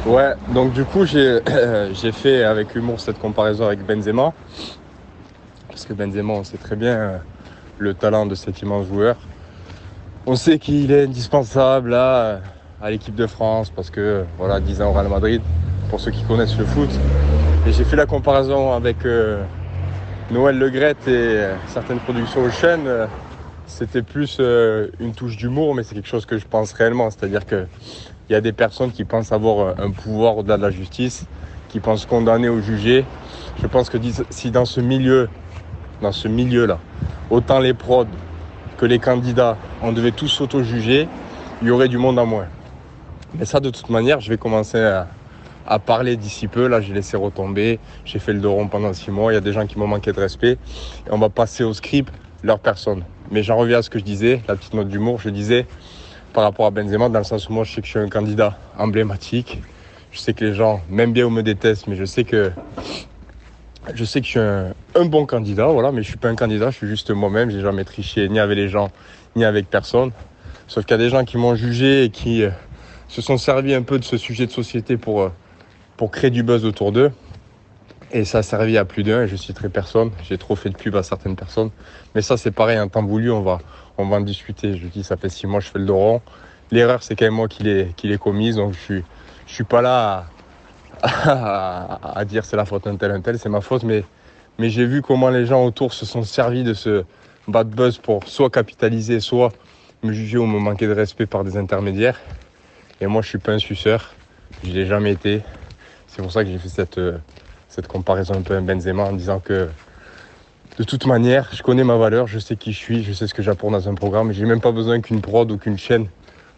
Ouais, donc du coup, j'ai fait avec humour cette comparaison avec Benzema. Parce que Benzema, on sait très bien le talent de cet immense joueur. On sait qu'il est indispensable à l'équipe de France parce que, voilà, 10 ans au Real Madrid, pour ceux qui connaissent le foot. Et j'ai fait la comparaison avec Noël Le Graët et certaines productions aux chaînes. C'était plus une touche d'humour, mais c'est quelque chose que je pense réellement. C'est-à-dire qu'il y a des personnes qui pensent avoir un pouvoir au-delà de la justice, qui pensent condamner ou juger. Je pense que si dans ce milieu-là, autant les prods que les candidats, on devait tous s'auto-juger, il y aurait du monde en moins. Mais ça, de toute manière, je vais commencer à parler d'ici peu. Là, j'ai laissé retomber. J'ai fait le dos rond pendant 6 mois. Il y a des gens qui m'ont manqué de respect. Et on va passer au script leur personne. Mais j'en reviens à ce que je disais, la petite note d'humour. Je disais par rapport à Benzema, dans le sens où moi, je sais que je suis un candidat emblématique. Je sais que les gens m'aiment bien ou me détestent, mais je sais que je suis un bon candidat, voilà, mais je suis pas un candidat, je suis juste moi-même. J'ai jamais triché ni avec les gens, ni avec personne. Sauf qu'il y a des gens qui m'ont jugé et qui se sont servis un peu de ce sujet de société pour créer du buzz autour d'eux. Et ça a servi à plus d'un, et je citerai personne. J'ai trop fait de pub à certaines personnes. Mais ça, c'est pareil, en temps voulu, on va en discuter. Je dis, ça fait 6 mois, je fais le dos rond. L'erreur, c'est quand même moi qui l'ai commise. Donc, je suis pas là à dire c'est la faute d'un tel, c'est ma faute. Mais j'ai vu comment les gens autour se sont servis de ce bad buzz pour soit capitaliser, soit me juger ou me manquer de respect par des intermédiaires. Et moi, je suis pas un suceur. Je l'ai jamais été. C'est pour ça que j'ai fait cette comparaison un peu à Benzema en disant que de toute manière, je connais ma valeur, je sais qui je suis, je sais ce que j'apporte dans un programme. J'ai même pas besoin qu'une prod ou qu'une chaîne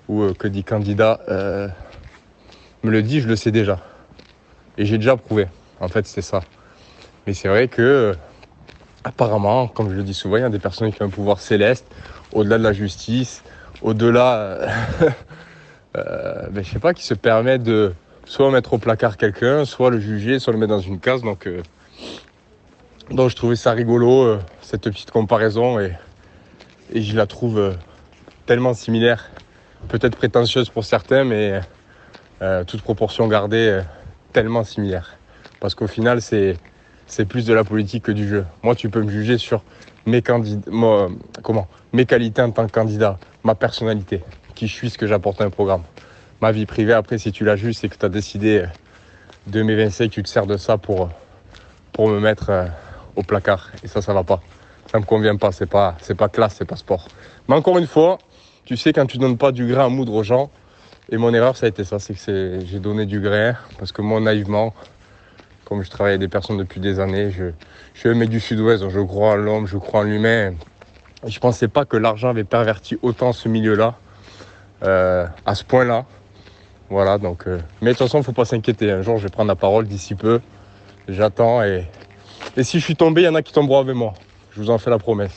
ou que des candidats me le disent, je le sais déjà. Et j'ai déjà prouvé. En fait, c'est ça. Mais c'est vrai que, apparemment, comme je le dis souvent, il y a des personnes qui ont un pouvoir céleste, au-delà de la justice, au-delà, je sais pas, qui se permettent de soit mettre au placard quelqu'un, soit le juger, soit le mettre dans une case. Donc je trouvais ça rigolo, cette petite comparaison, et je la trouve tellement similaire, peut-être prétentieuse pour certains, mais toute proportion gardée, tellement similaire. Parce qu'au final, c'est plus de la politique que du jeu. Moi, tu peux me juger sur mes qualités en tant que candidat, ma personnalité, qui je suis, ce que j'apporte à un programme. Ma vie privée, après, si tu la juges, c'est que tu as décidé de m'évincer, que tu te sers de ça pour me mettre au placard. Et ça va pas. Ça me convient pas, c'est pas classe, c'est pas sport. Mais encore une fois, tu sais, quand tu donnes pas du grain à moudre aux gens, et mon erreur, ça a été ça, c'est que j'ai donné du grain, parce que moi, naïvement, comme je travaille avec des personnes depuis des années, je suis un mec du Sud-Ouest, donc je crois en l'homme, je crois en l'humain. Et je pensais pas que l'argent avait perverti autant ce milieu-là, à ce point-là. Voilà, donc... Mais de toute façon, faut pas s'inquiéter. Un jour, je vais prendre la parole d'ici peu. J'attends et si je suis tombé, il y en a qui tomberont avec moi. Je vous en fais la promesse.